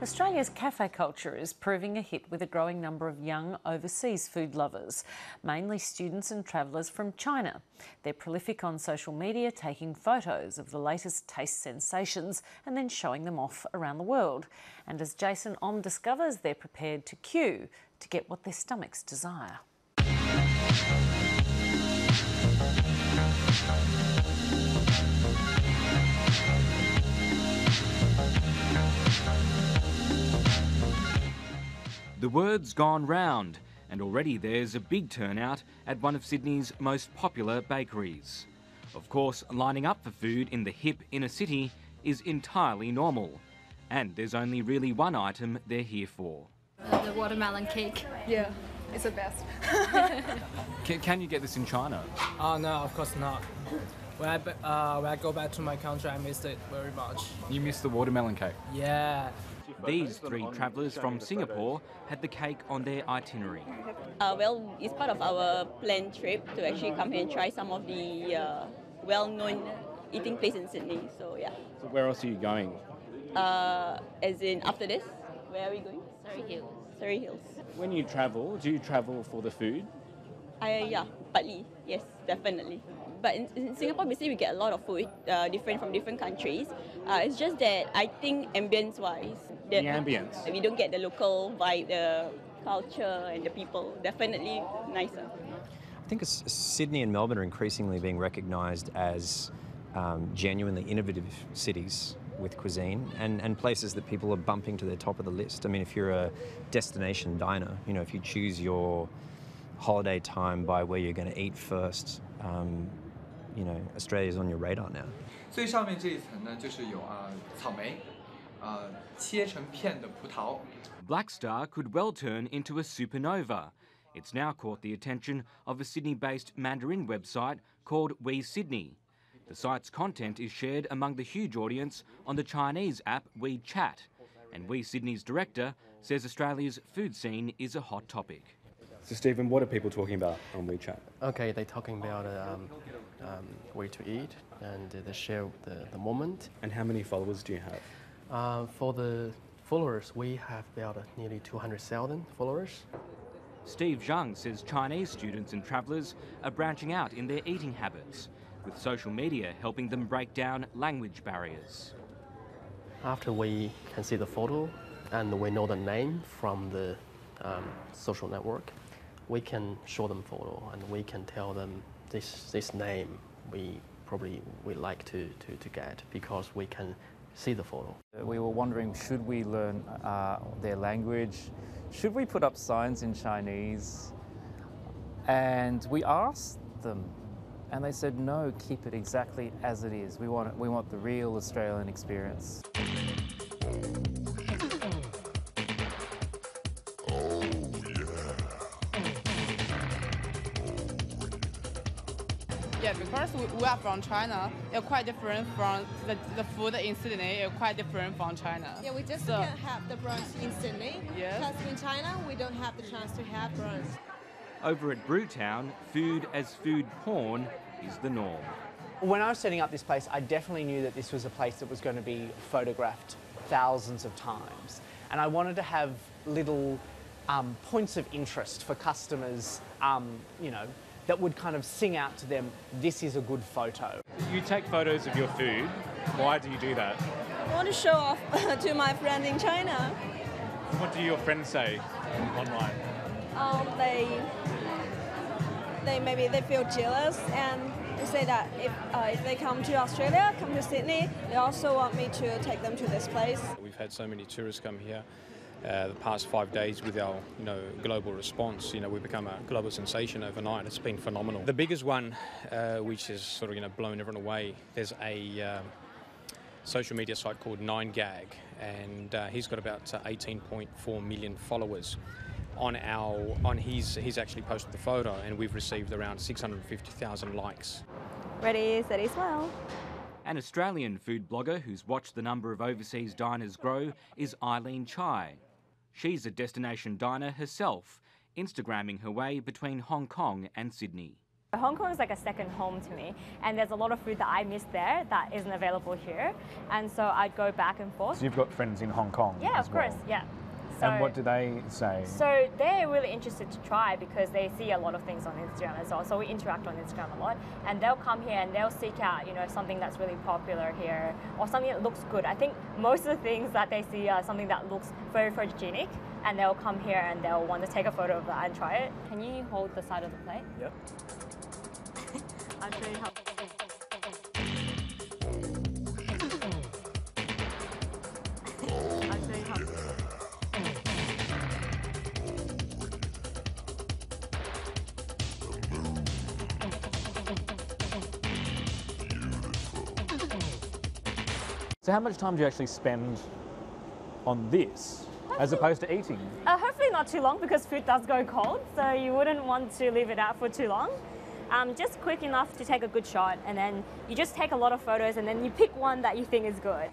Australia's cafe culture is proving a hit with a growing number of young overseas food lovers, mainly students and travellers from China. They're prolific on social media, taking photos of the latest taste sensations and then showing them off around the world. And as Jason Om discovers, they're prepared to queue to get what their stomachs desire. The word's gone round, and already there's a big turnout at one of Sydney's most popular bakeries. Of course, lining up for food in the hip inner city is entirely normal, and there's only really one item they're here for. The watermelon cake. Yeah, it's the best. Can you get this in China? Oh no, of course not. When I go back to my country, I missed it very much. You missed the watermelon cake? Yeah. These three travellers from Singapore had the cake on their itinerary. Well, it's part of our planned trip to actually come here and try some of the well-known eating places in Sydney. So yeah. So where else are you going? As in after this, where are we going? Surrey Hills. Surrey Hills. When you travel, do you travel for the food? Yeah, partly. Yes, definitely. But in Singapore, basically, we get a lot of food, different from different countries. It's just that I think ambience-wise, the ambience. We don't get the local vibe, the culture, and the people. Definitely nicer. I think Sydney and Melbourne are increasingly being recognised as genuinely innovative cities with cuisine and places that people are bumping to the top of the list. I mean, if you're a destination diner, you know, if you choose your holiday time by where you're going to eat first, you know, Australia's on your radar now. 最上面这一层呢，就是有草莓，切成片的葡萄。 Black Star could well turn into a supernova. It's now caught the attention of a Sydney-based Mandarin website called We Sydney. The site's content is shared among the huge audience on the Chinese app WeChat, and We Sydney's director says Australia's food scene is a hot topic. So Stephen, what are people talking about on WeChat? Okay, they're talking about where to eat and they share the moment. And how many followers do you have? For the followers, we have about nearly 200,000 followers. Steve Zhang says Chinese students and travellers are branching out in their eating habits, with social media helping them break down language barriers. After we can see the photo and we know the name from the social network, we can show them photo and we can tell them this name we probably would like to get because we can see the photo. We were wondering, should we learn their language? Should we put up signs in Chinese? And we asked them and they said, no, keep it exactly as it is. We want the real Australian experience. Yeah, because we are from China, it's quite different from the food in Sydney. It's quite different from China. Yeah, we just can't have the brunch in Sydney. Yes. Because in China, we don't have the chance to have brunch. Over at Brewtown, food as food porn is the norm. When I was setting up this place, I definitely knew that this was a place that was going to be photographed thousands of times. And I wanted to have little points of interest for customers, you know, that would kind of sing out to them, this is a good photo. You take photos of your food. Why do you do that? I want to show off to my friend in China. What do your friends say online? They feel jealous and they say that if they come to Australia, come to Sydney, they also want me to take them to this place. We've had so many tourists come here the past 5 days with our global response. We've become a global sensation overnight. It's been phenomenal. The biggest one, which has sort of blown everyone away, there's a social media site called 9gag, and he's got about 18.4 million followers. He's actually posted the photo, and we've received around 650,000 likes. Ready, steady, smile. An Australian food blogger who's watched the number of overseas diners grow is Eileen Chai. She's a destination diner herself, Instagramming her way between Hong Kong and Sydney. Hong Kong is like a second home to me, and there's a lot of food that I miss there that isn't available here, and so I'd go back and forth. So you've got friends in Hong Kong? Yeah, as of course, well. yeah. So, and what do they say? So they're really interested to try because they see a lot of things on Instagram as well. So we interact on Instagram a lot, and they'll come here and they'll seek out, you know, something that's really popular here or something that looks good. I think most of the things that they see are something that looks very photogenic, and they'll come here and they'll want to take a photo of that and try it. Can you hold the side of the plate? Yep. I'll show you how. I'll show you how. So how much time do you actually spend on this as opposed to eating? Hopefully not too long because food does go cold, so you wouldn't want to leave it out for too long. Just quick enough to take a good shot, and then you just take a lot of photos and then you pick one that you think is good.